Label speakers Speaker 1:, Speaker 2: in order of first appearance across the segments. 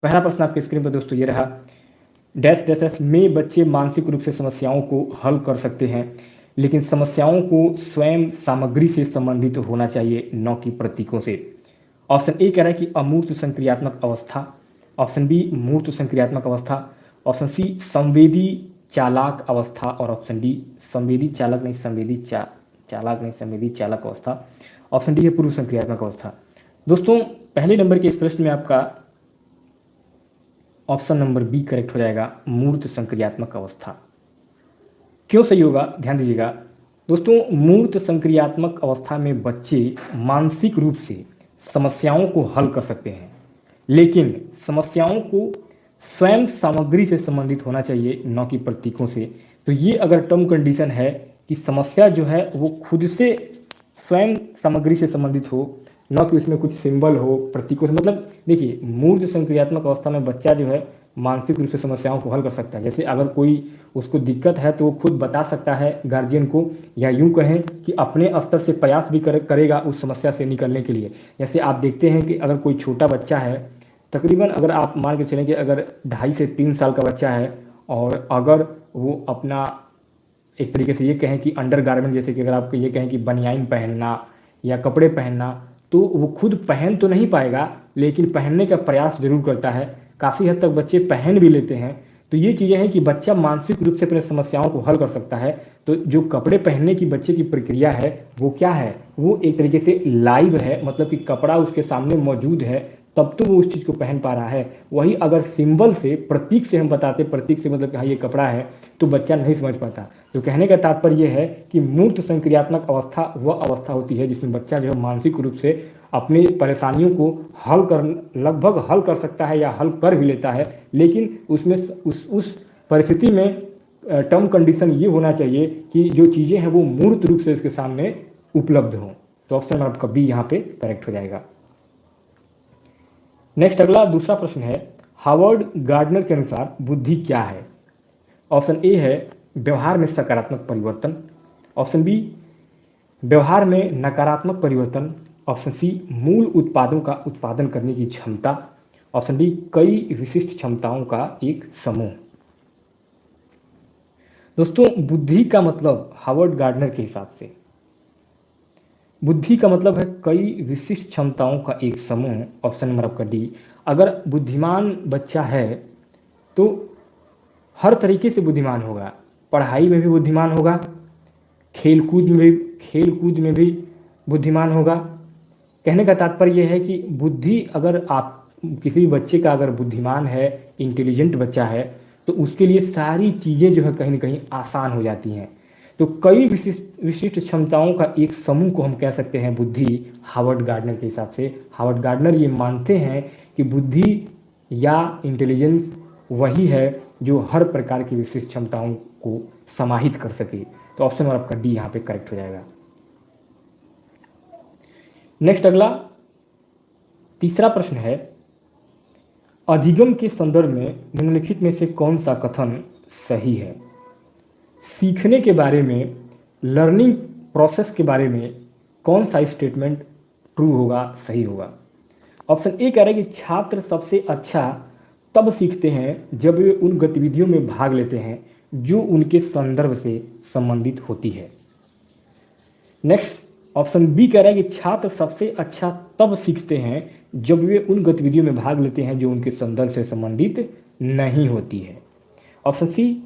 Speaker 1: पहला प्रश्न आपके स्क्रीन पर दोस्तों ये रहा, डैश डैश डैश में बच्चे मानसिक रूप से समस्याओं को हल कर सकते हैं, लेकिन समस्याओं को स्वयं सामग्री से संबंधित होना चाहिए, न कि प्रतीकों से। ऑप्शन ए कह रहा है कि अमूर्त संक्रियात्मक अवस्था, ऑप्शन बी मूर्त संक्रियात्मक अवस्था, ऑप्शन सी संवेदी चालाक अवस्था, और ऑप्शन डी संवेदी चालक नहीं संवेदी चालाक नहीं संवेदी चालक अवस्था। ऑप्शन डी है पूर्व संक्रियात्मक अवस्था। दोस्तों पहले नंबर के इस प्रश्न में आपका ऑप्शन नंबर बी करेक्ट हो जाएगा, मूर्त संक्रियात्मक अवस्था। क्यों सही होगा ध्यान दीजिएगा दोस्तों, मूर्त संक्रियात्मक अवस्था में बच्चे मानसिक रूप से समस्याओं को हल कर सकते हैं, लेकिन समस्याओं को स्वयं सामग्री से संबंधित होना चाहिए, न कि प्रतीकों से। तो ये अगर टर्म कंडीशन है कि समस्या जो है वो खुद से स्वयं सामग्री से संबंधित हो, न कि उसमें कुछ सिंबल हो प्रतीकों से। मतलब देखिए, मूर्त संक्रियात्मक अवस्था में बच्चा जो है मानसिक रूप से समस्याओं को हल कर सकता है। जैसे अगर कोई उसको दिक्कत है तो वो खुद बता सकता है गार्जियन को, या यूं कहें कि अपने स्तर से प्रयास भी करेगा उस समस्या से निकलने के लिए। जैसे आप देखते हैं कि अगर कोई छोटा बच्चा है, तकरीबन अगर आप मान के चलें कि अगर 2.5 से 3 साल का बच्चा है, और अगर वो अपना एक तरीके से ये कहें कि अंडर गारमेंट, जैसे कि अगर आपको ये कहें कि बनियाइन पहनना या कपड़े पहनना, तो वो खुद पहन तो नहीं पाएगा, लेकिन पहनने का प्रयास जरूर करता है। काफ़ी हद तक बच्चे पहन भी लेते हैं। तो ये चीज़ें हैं कि बच्चा मानसिक रूप से अपने समस्याओं को हल कर सकता है। तो जो कपड़े पहनने की बच्चे की प्रक्रिया है वो क्या है, वो एक तरीके से लाइव है, मतलब कि कपड़ा उसके सामने मौजूद है, तब तो वो उस चीज़ को पहन पा रहा है। वही अगर सिंबल से, प्रतीक से हम बताते, प्रतीक से मतलब कि हाँ ये कपड़ा है, तो बच्चा नहीं समझ पाता। तो कहने का तात्पर्य यह है कि मूर्त संक्रियात्मक अवस्था वह अवस्था होती है जिसमें बच्चा जो है मानसिक रूप से अपनी परेशानियों को लगभग हल कर सकता है या हल कर भी लेता है, लेकिन उसमें उस परिस्थिति में टर्म कंडीशन ये होना चाहिए कि जो चीज़ें हैं वो मूर्त रूप से उसके सामने उपलब्ध हों। तो ऑप्शन नंबर आपका बी यहाँ पे करेक्ट हो जाएगा। नेक्स्ट अगला दूसरा प्रश्न है, हावर्ड गार्डनर के अनुसार बुद्धि क्या है। ऑप्शन ए है व्यवहार में सकारात्मक परिवर्तन, ऑप्शन बी व्यवहार में नकारात्मक परिवर्तन, ऑप्शन सी मूल उत्पादों का उत्पादन करने की क्षमता, ऑप्शन डी कई विशिष्ट क्षमताओं का एक समूह। दोस्तों बुद्धि का मतलब हावर्ड गार्डनर के हिसाब से बुद्धि का मतलब है कई विशिष्ट क्षमताओं का एक समूह। ऑप्शन नंबर आपका डी। अगर बुद्धिमान बच्चा है तो हर तरीके से बुद्धिमान होगा, पढ़ाई में भी बुद्धिमान होगा, खेलकूद में भी बुद्धिमान होगा। कहने का तात्पर्य यह है कि बुद्धि, अगर आप किसी भी बच्चे का अगर बुद्धिमान है, इंटेलिजेंट बच्चा है, तो उसके लिए सारी चीज़ें जो है कहीं ना कहीं आसान हो जाती हैं। तो कई विशिष्ट क्षमताओं का एक समूह को हम कह सकते हैं बुद्धि, हावर्ड गार्डनर के हिसाब से। हावर्ड गार्डनर ये मानते हैं कि बुद्धि या इंटेलिजेंस वही है जो हर प्रकार की विशिष्ट क्षमताओं को समाहित कर सके। तो ऑप्शन नंबर आपका डी यहाँ पे करेक्ट हो जाएगा। नेक्स्ट अगला तीसरा प्रश्न है, अधिगम के संदर्भ में निम्नलिखित में से कौन सा कथन सही है। सीखने के बारे में, लर्निंग प्रोसेस के बारे में कौन सा स्टेटमेंट ट्रू होगा, सही होगा। ऑप्शन ए कह रहा है कि छात्र सबसे अच्छा तब सीखते हैं जब वे उन गतिविधियों में भाग लेते हैं जो उनके संदर्भ से संबंधित होती है। नेक्स्ट ऑप्शन बी कह रहा है कि छात्र सबसे अच्छा तब सीखते हैं जब वे उन गतिविधियों में भाग लेते हैं जो उनके संदर्भ से संबंधित नहीं होती है। ऑप्शन सी,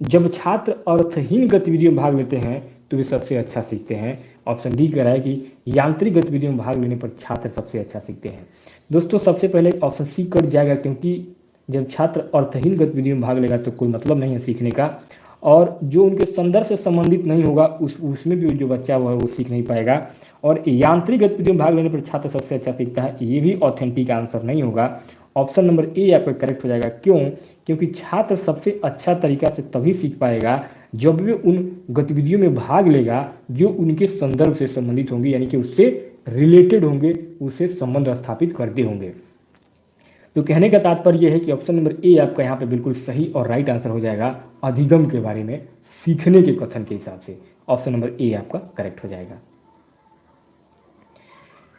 Speaker 1: जब छात्र अर्थहीन गतिविधियों में भाग लेते हैं तो वे सबसे अच्छा सीखते हैं। ऑप्शन डी कह रहा है कि यांत्रिक गतिविधियों में भाग लेने पर छात्र सबसे अच्छा सीखते हैं। दोस्तों सबसे पहले ऑप्शन सी कट जाएगा, क्योंकि जब छात्र अर्थहीन गतिविधियों में भाग लेगा तो कोई मतलब नहीं है सीखने का, और जो उनके संदर्भ से संबंधित नहीं होगा उसमें भी जो बच्चा वो है वो सीख नहीं पाएगा। और यांत्रिक गतिविधियों में भाग लेने पर छात्र सबसे अच्छा सीखता है, ये भी ऑथेंटिक आंसर नहीं होगा। ऑप्शन नंबर ए आपका करेक्ट हो जाएगा। क्यों? क्योंकि छात्र सबसे अच्छा तरीका से तभी सीख पाएगा जब वे उन गतिविधियों में भाग लेगा जो उनके संदर्भ से संबंधित होंगे, यानी कि उससे रिलेटेड होंगे, उससे संबंध स्थापित करते होंगे। तो कहने का तात्पर्य यह है कि ऑप्शन नंबर ए आपका यहाँ पे बिल्कुल सही और राइट आंसर हो जाएगा, अधिगम के बारे में सीखने के कथन के हिसाब से। ऑप्शन नंबर ए आपका करेक्ट हो जाएगा।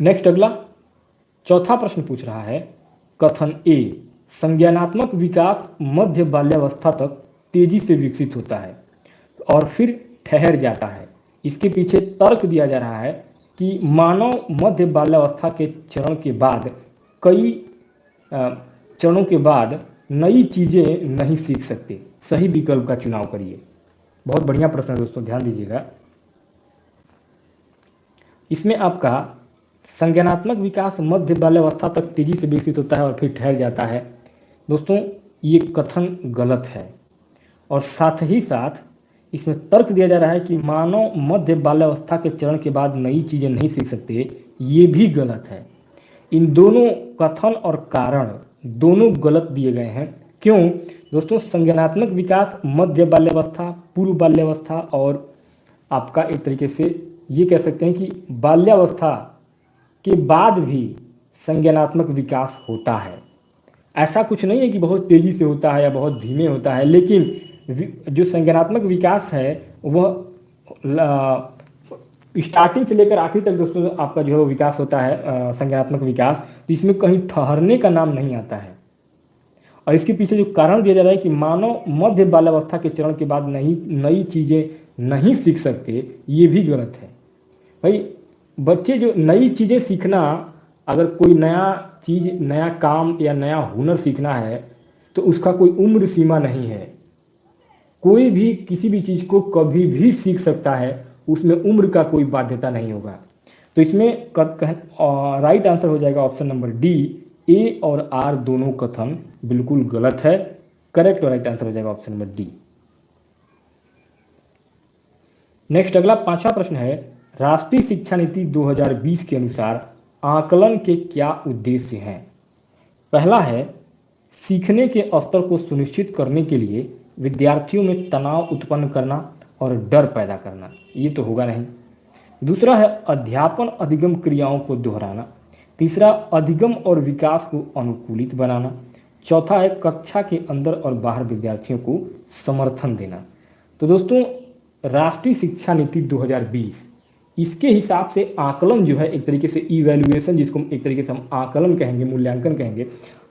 Speaker 1: नेक्स्ट अगला चौथा प्रश्न पूछ रहा है कथन ए, संज्ञानात्मक विकास मध्य बाल्यावस्था तक तेजी से विकसित होता है और फिर ठहर जाता है। इसके पीछे तर्क दिया जा रहा है कि मानव मध्य बाल्यावस्था के चरण के बाद कई चरणों के बाद नई चीज़ें नहीं सीख सकते। सही विकल्प का चुनाव करिए। बहुत बढ़िया प्रश्न है दोस्तों, ध्यान दीजिएगा। इसमें आपका संज्ञानात्मक विकास मध्य बाल्यावस्था तक तेजी से विकसित होता है और फिर ठहर जाता है। दोस्तों ये कथन गलत है और साथ ही साथ इसमें तर्क दिया जा रहा है कि मानव मध्य बाल्यावस्था के चरण के बाद नई चीज़ें नहीं सीख सकते, ये भी गलत है। इन दोनों कथन और कारण दोनों गलत दिए गए हैं। क्यों दोस्तों? संज्ञानात्मक विकास मध्य बाल्यावस्था, पूर्व बाल्यावस्था और आपका एक तरीके से ये कह सकते हैं कि बाल्यावस्था के बाद भी संज्ञानात्मक विकास होता है। ऐसा कुछ नहीं है कि बहुत तेज़ी से होता है या बहुत धीमे होता है, लेकिन जो संज्ञानात्मक विकास है वह स्टार्टिंग से लेकर आखिर तक दोस्तों आपका जो है वो विकास होता है, संज्ञानात्मक विकास। तो इसमें कहीं ठहरने का नाम नहीं आता है। और इसके पीछे जो कारण दिया जा रहा है कि मानव मध्य बाल्यावस्था के चरण के बाद नई चीज़ें नहीं सीख सकते, ये भी गलत है। भाई बच्चे जो नई चीज़ें सीखना, अगर कोई नया चीज़, नया काम या नया हुनर सीखना है तो उसका कोई उम्र सीमा नहीं है। कोई भी किसी भी चीज़ को कभी भी सीख सकता है, उसमें उम्र का कोई बाध्यता नहीं होगा। तो इसमें राइट आंसर हो जाएगा ऑप्शन नंबर डी। ए और आर दोनों कथन बिल्कुल गलत है। करेक्ट और राइट आंसर हो जाएगा ऑप्शन नंबर डी। नेक्स्ट अगला पांचवा प्रश्न है, राष्ट्रीय शिक्षा नीति 2020 के अनुसार आकलन के क्या उद्देश्य हैं? पहला है सीखने के स्तर को सुनिश्चित करने के लिए विद्यार्थियों में तनाव उत्पन्न करना और डर पैदा करना, ये तो होगा नहीं। दूसरा है अध्यापन अधिगम क्रियाओं को दोहराना। तीसरा अधिगम और विकास को अनुकूलित बनाना। चौथा है कक्षा के अंदर और बाहर विद्यार्थियों को समर्थन देना। तो दोस्तों राष्ट्रीय शिक्षा नीति 2020 इसके हिसाब से आकलन जो है एक तरीके से इवैल्यूएशन, जिसको एक तरीके से हम आकलन कहेंगे, मूल्यांकन कहेंगे।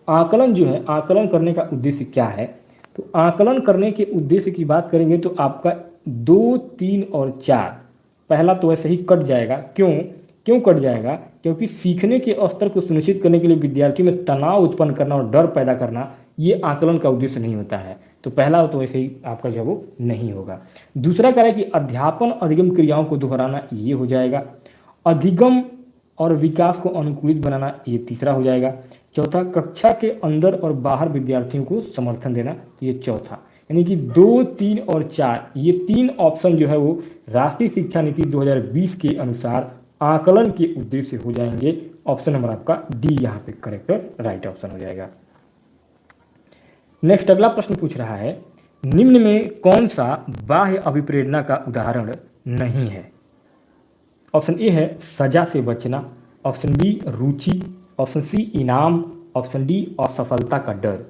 Speaker 1: आकलन जो है, आकलन करने का उद्देश्य क्या है? तो आकलन करने के उद्देश्य की बात करेंगे तो आपका 2, 3 और 4, पहला तो वैसे ही कट जाएगा। क्यों कट जाएगा? क्योंकि सीखने के स्तर को सुनिश्चित करने के लिए विद्यार्थियों में तनाव उत्पन्न करना और डर पैदा करना, ये आकलन का उद्देश्य नहीं होता है। तो पहला तो वैसे ही आपका जो है वो नहीं होगा। दूसरा कह रहा है कि अध्यापन अधिगम क्रियाओं को दोहराना, ये हो जाएगा। अधिगम और विकास को अनुकूलित बनाना, ये तीसरा हो जाएगा। चौथा कक्षा के अंदर और बाहर विद्यार्थियों को समर्थन देना, ये चौथा। यानी कि 2, 3 और 4 ये 3 ऑप्शन जो है वो राष्ट्रीय शिक्षा नीति 2020 के अनुसार आकलन के उद्देश्य हो जाएंगे। ऑप्शन नंबर आपका डी यहाँ पे करेक्ट राइट ऑप्शन हो जाएगा। नेक्स्ट अगला प्रश्न पूछ रहा है, निम्न में कौन सा बाह्य अभिप्रेरणा का उदाहरण नहीं है? ऑप्शन ए है सजा से बचना, ऑप्शन बी रुचि, ऑप्शन सी इनाम, ऑप्शन डी असफलता का डर।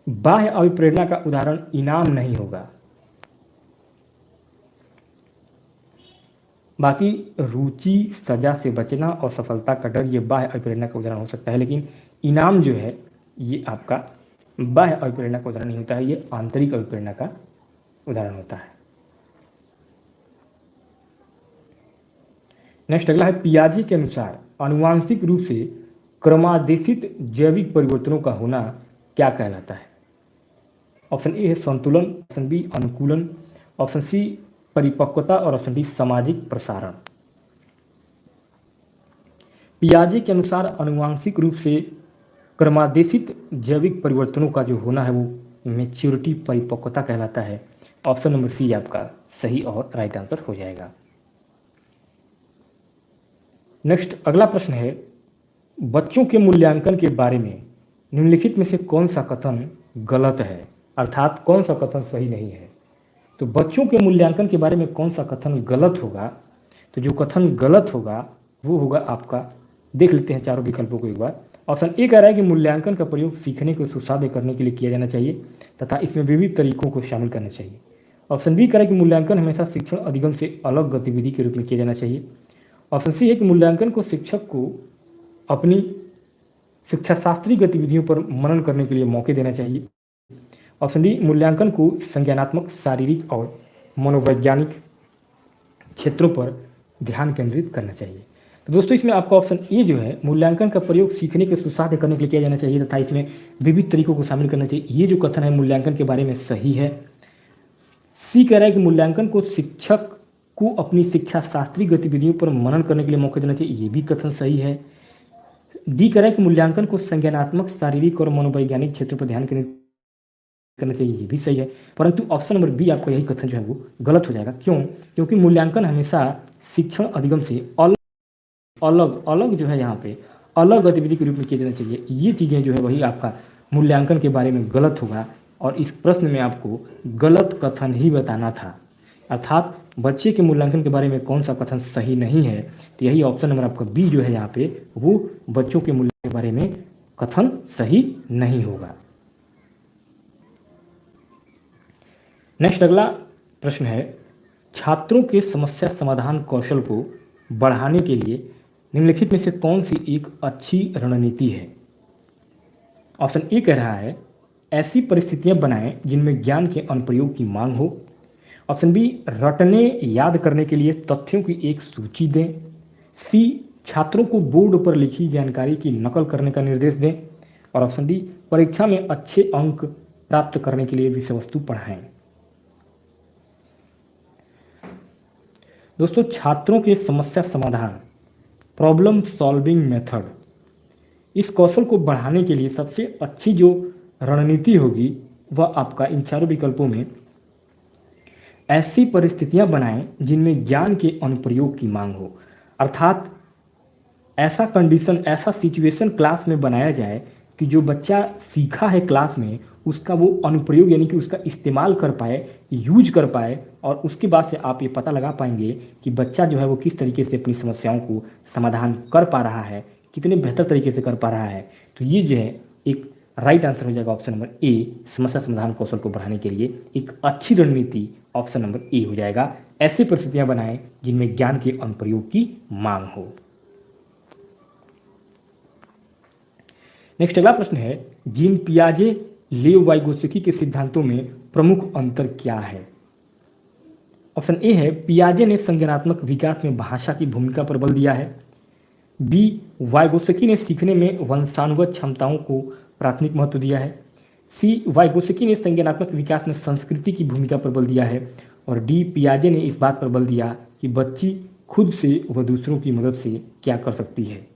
Speaker 1: बाह्य अभिप्रेरणा का उदाहरण इनाम नहीं होगा। बाकी रुचि, सजा से बचना और सफलता का डर, ये बाह्य अभिप्रेरणा का उदाहरण हो सकता है, लेकिन इनाम जो है ये आपका बाह्य अभिप्रेरणा का उदाहरण नहीं होता है, ये आंतरिक अभिप्रेरणा का उदाहरण होता है। नेक्स्ट अगला है, पियाजे के अनुसार आनुवांशिक रूप से क्रमादेशित जैविक परिवर्तनों का होना क्या कहलाता है? ऑप्शन ए है संतुलन, ऑप्शन बी अनुकूलन, ऑप्शन सी परिपक्वता और ऑप्शन डी सामाजिक प्रसारण। पियाजे के अनुसार आनुवांशिक रूप से क्रमादेशित जैविक परिवर्तनों का जो होना है वो मैच्योरिटी, परिपक्वता कहलाता है। ऑप्शन नंबर सी आपका सही और राइट आंसर हो जाएगा। नेक्स्ट अगला प्रश्न है, बच्चों के मूल्यांकन के बारे में निम्नलिखित में से कौन सा कथन गलत है, अर्थात कौन सा कथन सही नहीं है? तो बच्चों के मूल्यांकन के बारे में कौन सा कथन गलत होगा? तो जो कथन गलत होगा वो होगा आपका, देख लेते हैं चारों विकल्पों को एक बार। ऑप्शन ए कह रहा है कि मूल्यांकन का प्रयोग सीखने को सुसाध्य करने के लिए किया जाना चाहिए तथा इसमें विविध तरीकों को शामिल करना चाहिए। ऑप्शन बी कह रहा है कि मूल्यांकन हमेशा शिक्षण अधिगम से अलग गतिविधि के रूप में किया जाना चाहिए। ऑप्शन सी है कि मूल्यांकन को शिक्षक को अपनी शिक्षा शास्त्रीय गतिविधियों पर मनन करने के लिए मौके देना चाहिए। ऑप्शन डी, मूल्यांकन को संज्ञानात्मक, शारीरिक और मनोवैज्ञानिक क्षेत्रों पर ध्यान केंद्रित करना चाहिए। तो दोस्तों इसमें आपका ऑप्शन ए जो है, मूल्यांकन का प्रयोग सीखने के सुसाध्य करने के लिए किया जाना चाहिए तथा इसमें विविध तरीकों को शामिल करना चाहिए, ये जो कथन है मूल्यांकन के बारे में सही है। सी कह रहा है कि मूल्यांकन को शिक्षक को अपनी शिक्षा शास्त्रीय गतिविधियों पर मनन करने के लिए मौका देना चाहिए, ये भी कथन सही है। डी कह रहा है कि मूल्यांकन को संज्ञानात्मक, शारीरिक और मनोवैज्ञानिक क्षेत्र पर ध्यान केंद्रित करना चाहिए, ये भी सही है। परंतु ऑप्शन नंबर बी आपका यही कथन जो है वो गलत हो जाएगा। क्यों? क्योंकि मूल्यांकन हमेशा शिक्षण अधिगम से अलग अलग जो है यहाँ पे अलग गतिविधि के रूप में किया जाना चाहिए। ये चीज़ें जो है वही आपका मूल्यांकन के बारे में गलत होगा और इस प्रश्न में आपको गलत कथन ही बताना था। अर्थात बच्चे के मूल्यांकन के बारे में कौन सा कथन सही नहीं है, तो यही ऑप्शन नंबर आपका बी जो है यहाँ पे वो बच्चों के मूल्यांकन के बारे में कथन सही नहीं होगा। नेक्स्ट अगला प्रश्न है, छात्रों के समस्या समाधान कौशल को बढ़ाने के लिए निम्नलिखित में से कौन सी एक अच्छी रणनीति है? ऑप्शन ए कह रहा है ऐसी परिस्थितियां बनाएं जिनमें ज्ञान के अनुप्रयोग की मांग हो। ऑप्शन बी, रटने याद करने के लिए तथ्यों की एक सूची दें। सी, छात्रों को बोर्ड पर लिखी जानकारी की नकल करने का निर्देश दें। और ऑप्शन डी, परीक्षा में अच्छे अंक प्राप्त करने के लिए विषय वस्तु पढ़ाएं। दोस्तों छात्रों के समस्या समाधान, प्रॉब्लम सॉल्विंग मेथड, इस कौशल को बढ़ाने के लिए सबसे अच्छी जो रणनीति होगी वह आपका इन चारों विकल्पों में ऐसी परिस्थितियां बनाएं जिनमें ज्ञान के अनुप्रयोग की मांग हो। अर्थात ऐसा कंडीशन, ऐसा सिचुएशन क्लास में बनाया जाए कि जो बच्चा सीखा है क्लास में उसका वो अनुप्रयोग यानी कि उसका इस्तेमाल कर पाए, यूज कर पाए, और उसके बाद से आप ये पता लगा पाएंगे कि बच्चा जो है वो किस तरीके से अपनी समस्याओं को समाधान कर पा रहा है, कितने बेहतर तरीके से कर पा रहा है। तो ये जो है एक राइट आंसर हो जाएगा ऑप्शन नंबर ए, समस्या समाधान कौशल को बढ़ाने के लिए एक अच्छी रणनीति ऑप्शन नंबर ए हो जाएगा। ऐसी परिस्थितियां बनाएं जिनमें ज्ञान के अनुप्रयोग की मांग हो। नेक्स्ट अगला प्रश्न है, जीन पियाजे लेव वाइगोत्स्की के सिद्धांतों में प्रमुख अंतर क्या है? ऑप्शन ए है पियाजे ने संज्ञानात्मक विकास में भाषा की भूमिका पर बल दिया है। बी, वाइगोत्स्की ने सीखने में वंशानुगत क्षमताओं को प्राथमिक महत्व दिया है। सी, वाइगोत्स्की ने संज्ञानात्मक विकास में संस्कृति की भूमिका पर बल दिया है। और डी, पियाजे ने इस बात पर बल दिया कि बच्ची खुद से व दूसरों की मदद से क्या कर सकती है।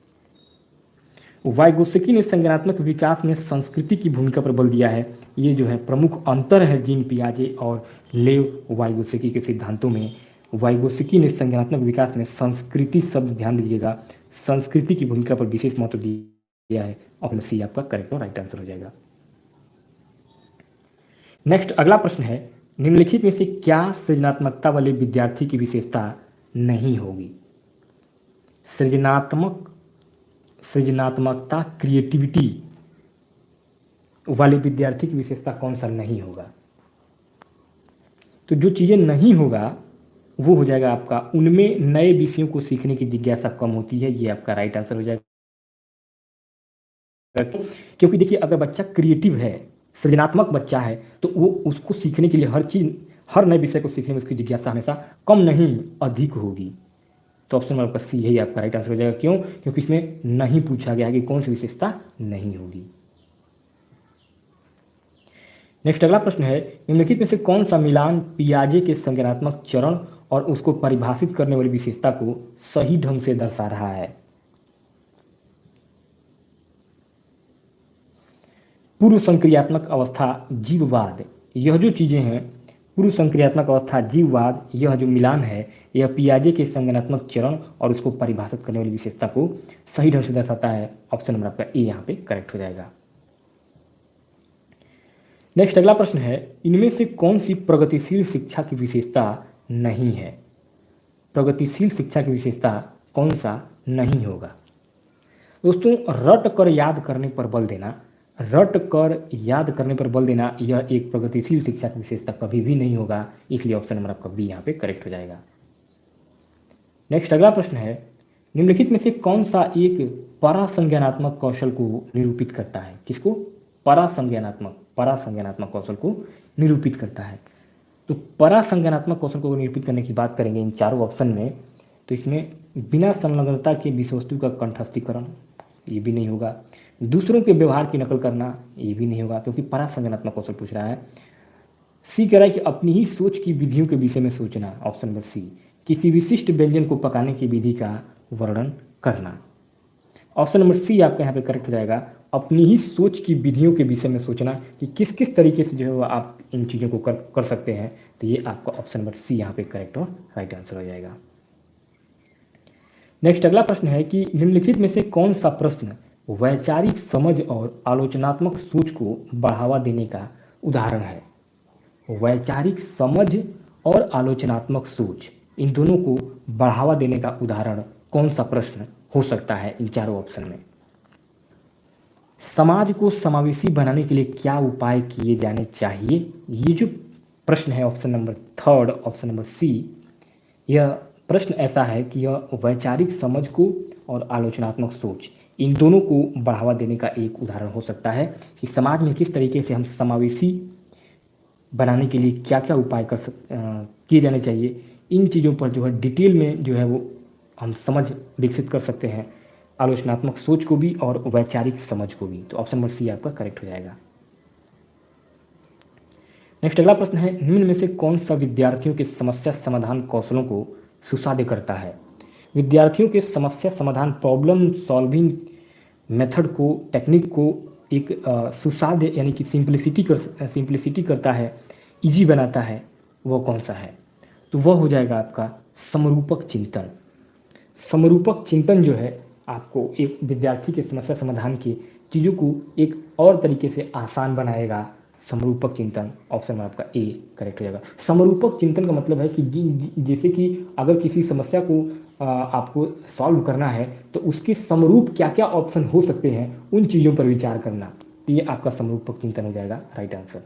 Speaker 1: वाइगोत्स्की ने संज्ञानात्मक विकास में संस्कृति की भूमिका पर बल दिया है। ये जो है प्रमुख अंतर है जीन पियाजे और लेव वाइगोत्स्की के सिद्धांतों में। वाइगोत्स्की ने संज्ञानात्मक विकास में संस्कृति शब्द ध्यान दीजिएगा, संस्कृति की भूमिका पर विशेष महत्व दिया है। ऑप्शन सी आपका करेक्ट और राइट आंसर हो जाएगा। नेक्स्ट अगला प्रश्न है, निम्नलिखित में से क्या सृजनात्मकता वाले विद्यार्थी की विशेषता नहीं होगी? सृजनात्मकता, क्रिएटिविटी वाले विद्यार्थी की विशेषता कौन सा नहीं होगा? तो जो चीजें नहीं होगा वो हो जाएगा आपका, उनमें नए विषयों को सीखने की जिज्ञासा कम होती है। ये आपका राइट आंसर हो जाएगा। क्योंकि देखिए अगर बच्चा क्रिएटिव है, सृजनात्मक बच्चा है, तो वो उसको सीखने के लिए हर नए विषय को सीखने में उसकी जिज्ञासा हमेशा कम नहीं अधिक होगी। तो ऑप्शन नंबर सी ही आपका राइट आंसर हो जाएगा। क्यों? क्योंकि इसमें नहीं पूछा गया है कि कौन सी विशेषता नहीं होगी। नेक्स्ट अगला प्रश्न है, निम्नलिखित में से कौन सा मिलान पियाजे के संज्ञानात्मक चरण और उसको परिभाषित करने वाली विशेषता को सही ढंग से दर्शा रहा है? पूर्व संक्रियात्मक अवस्था, जीववाद, यह जो चीजें हैं, पूर्व संक्रियात्मक अवस्था, जीववाद, यह जो मिलान है यह पियाजे के संज्ञानात्मक चरण और उसको परिभाषित करने वाली विशेषता को सही ढंग से दर्शाता है। ऑप्शन नंबर आपका ए यहाँ पे करेक्ट हो जाएगा। नेक्स्ट अगला प्रश्न है, इनमें से कौन सी प्रगतिशील शिक्षा की विशेषता नहीं है? प्रगतिशील शिक्षा की विशेषता कौन सा नहीं होगा? दोस्तों रट कर याद करने पर बल देना, रट कर याद करने पर बल देना यह एक प्रगतिशील शिक्षा की विशेषता कभी भी नहीं होगा। इसलिए ऑप्शन नंबर आपका बी यहाँ पे करेक्ट हो जाएगा। नेक्स्ट अगला प्रश्न है, निम्नलिखित में से कौन सा एक परासंज्ञानात्मक कौशल को निरूपित करता है? किसको? परासंज्ञानात्मक कौशल को निरूपित करता है। तो परासंज्ञानात्मक कौशल को निरूपित करने की बात करेंगे इन चारों ऑप्शन में, तो इसमें बिना संलग्नता के विषय वस्तु का कंठस्थीकरण, ये भी नहीं होगा। दूसरों के व्यवहार की नकल करना, ये भी नहीं होगा, क्योंकि परासंज्ञानात्मक कौशल पूछ रहा है। सी कह रहा है कि अपनी ही सोच की विधियों के विषय में सोचना, ऑप्शन नंबर सी। किसी विशिष्ट व्यंजन को पकाने की विधि का वर्णन करना, ऑप्शन नंबर सी आपका यहाँ पे करेक्ट हो जाएगा। अपनी ही सोच की विधियों के विषय में सोचना कि किस किस तरीके से जो है वो आप इन चीज़ों को कर सकते हैं, तो ये आपका ऑप्शन नंबर सी यहाँ पे करेक्ट और राइट आंसर हो जाएगा। नेक्स्ट अगला प्रश्न है कि निम्नलिखित में से कौन सा प्रश्न वैचारिक समझ और आलोचनात्मक सोच को बढ़ावा देने का उदाहरण है? वैचारिक समझ और आलोचनात्मक सोच, इन दोनों को बढ़ावा देने का उदाहरण कौन सा प्रश्न हो सकता है इन चारों ऑप्शन में? समाज को समावेशी बनाने के लिए क्या उपाय किए जाने चाहिए? ये जो प्रश्न है option number third, option number C, यह प्रश्न ऐसा है कि यह वैचारिक समझ को और आलोचनात्मक सोच, इन दोनों को बढ़ावा देने का एक उदाहरण हो सकता है कि समाज में किस तरीके से हम समावेशी बनाने के लिए क्या क्या उपाय किए जाने चाहिए। इन चीज़ों पर जो है डिटेल में जो है वो हम समझ विकसित कर सकते हैं, आलोचनात्मक सोच को भी और वैचारिक समझ को भी। तो ऑप्शन नंबर सी आपका करेक्ट हो जाएगा। नेक्स्ट अगला प्रश्न है, निम्न में से कौन सा विद्यार्थियों के समस्या समाधान कौशलों को सुसाध्य करता है? विद्यार्थियों के समस्या समाधान, प्रॉब्लम सॉल्विंग मेथड को, टेक्निक को एक सुसाध्य यानी कि सिंप्लिसिटी करता है, इजी बनाता है, वो कौन सा है? तो वह हो जाएगा आपका समरूपक चिंतन। समरूपक चिंतन जो है आपको एक विद्यार्थी के समस्या समाधान की चीज़ों को एक और तरीके से आसान बनाएगा। समरूपक चिंतन, ऑप्शन में आपका ए करेक्ट हो जाएगा। समरूपक चिंतन का मतलब है कि जैसे कि अगर किसी समस्या को आपको सॉल्व करना है तो उसके समरूप क्या क्या ऑप्शन हो सकते हैं, उन चीज़ों पर विचार करना, तो ये आपका समरूपक चिंतन हो जाएगा राइट आंसर।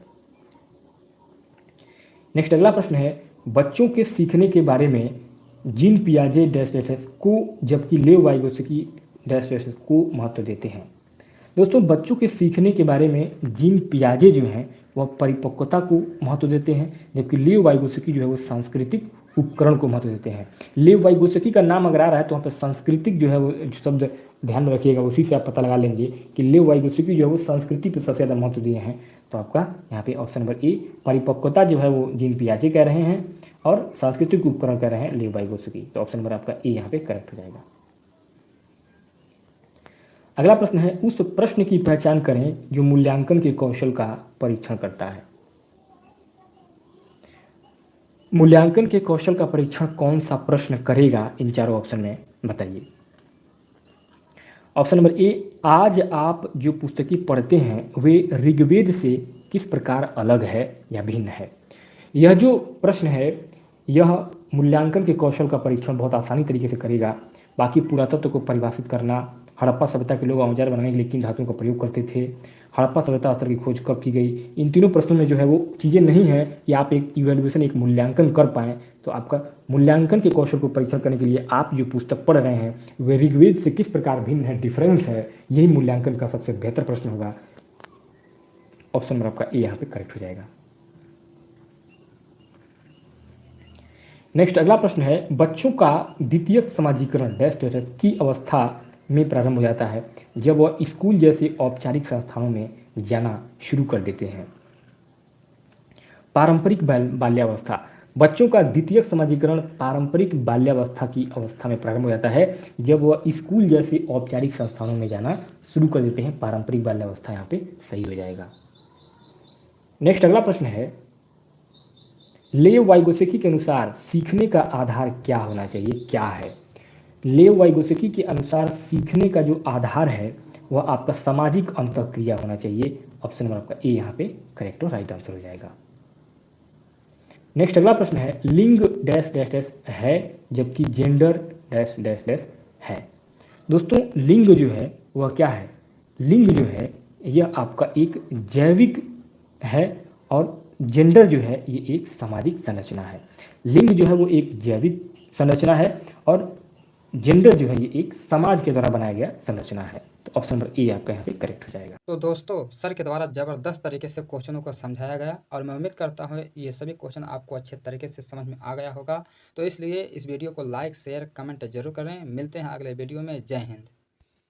Speaker 1: नेक्स्ट अगला प्रश्न है, बच्चों के सीखने के बारे में जीन पियाजे डैश डैश को जबकि लेव वाइगोत्स्की डैश डैश को महत्व देते हैं। दोस्तों, बच्चों के सीखने के बारे में जीन पियाजे जो हैं वह परिपक्वता को महत्व देते हैं, जबकि लेव वाइगोत्स्की जो है वो सांस्कृतिक उपकरण को महत्व देते हैं। लेव वाइगोत्स्की का नाम अगर आ रहा है तो वहाँ पर सांस्कृतिक जो है वो शब्द ध्यान में रखिएगा, उसी से आप पता लगा लेंगे कि लेव वाइगोत्स्की जो है वो संस्कृति पर सबसे ज़्यादा महत्व दिए हैं। तो आपका यहाँ पे ऑप्शन नंबर ए, परिपक्वता जो है वो जीन पियाजे कह रहे हैं और सांस्कृतिक उपकरण कह रहे हैं लेव वाइगोत्स्की। तो ऑप्शन नंबर आपका ए यहाँ पे करेक्ट हो जाएगा। अगला प्रश्न है, उस प्रश्न की पहचान करें जो मूल्यांकन के कौशल का परीक्षण करता है। मूल्यांकन के कौशल का परीक्षण कौन सा प्रश्न करेगा इन चारों ऑप्शन में, बताइए। ऑप्शन नंबर ए, आज आप जो पुस्तकें पढ़ते हैं वे ऋग्वेद से किस प्रकार अलग है या भिन्न है। यह जो प्रश्न है यह मूल्यांकन के कौशल का परीक्षण बहुत आसानी तरीके से करेगा। बाकी पुरातत्व को परिभाषित करना, हड़प्पा सभ्यता के लोग औजार बनाने के लिए किन धातुओं का प्रयोग करते थे, हड़प्पा सभ्यता असर की खोज कब की गई, इन तीनों प्रश्नों में जो है वो चीज़ें नहीं है कि आप एक इवैल्यूएशन, एक मूल्यांकन कर पाएँ। तो आपका मूल्यांकन के कौशल को परीक्षण करने के लिए आप जो पुस्तक पढ़ रहे हैं वे ऋग्वेद से किस प्रकार भिन्न है, डिफरेंस है, यही मूल्यांकन का सबसे बेहतर प्रश्न होगा। ऑप्शन नंबर आपका ए यहाँ पे करेक्ट हो जाएगा। नेक्स्ट अगला प्रश्न है, बच्चों का द्वितीयक समाजीकरण डैश डैश की अवस्था में प्रारंभ हो जाता है जब वह स्कूल जैसे औपचारिक संस्थानों में जाना शुरू कर देते हैं। पारंपरिक बाल्यावस्था, बच्चों का द्वितीयक समाजीकरण पारंपरिक बाल्यावस्था की अवस्था में प्रारंभ हो जाता है जब वह स्कूल जैसे औपचारिक संस्थानों में जाना शुरू कर देते हैं। पारंपरिक बाल्यावस्था यहाँ पे सही हो जाएगा। नेक्स्ट अगला प्रश्न है, लेव वाइगोत्स्की के अनुसार सीखने का आधार क्या होना चाहिए, क्या है। लेव वाइगोत्स्की के अनुसार सीखने का जो आधार है वह आपका सामाजिक अंतःक्रिया होना चाहिए। ऑप्शन नंबर आपका ए यहाँ पे करेक्ट और राइट आंसर हो जाएगा। नेक्स्ट अगला प्रश्न है, लिंग डैश डैश डैश है जबकि जेंडर डैश डैश डैश है। दोस्तों, लिंग जो है वह क्या है, लिंग जो है यह आपका एक जैविक है और जेंडर जो है ये एक सामाजिक संरचना है। लिंग जो है वो एक जैविक संरचना है और जेंडर जो है ये एक समाज के द्वारा बनाया गया संरचना है। तो ऑप्शन नंबर ए आपका यहाँ पे करेक्ट हो जाएगा।
Speaker 2: तो दोस्तों सर के द्वारा ज़बरदस्त तरीके से क्वेश्चनों को समझाया गया और मैं उम्मीद करता हूँ ये सभी क्वेश्चन आपको अच्छे तरीके से समझ में आ गया होगा। तो इसलिए इस वीडियो को लाइक शेयर कमेंट जरूर करें। मिलते हैं अगले वीडियो में। जय हिंद।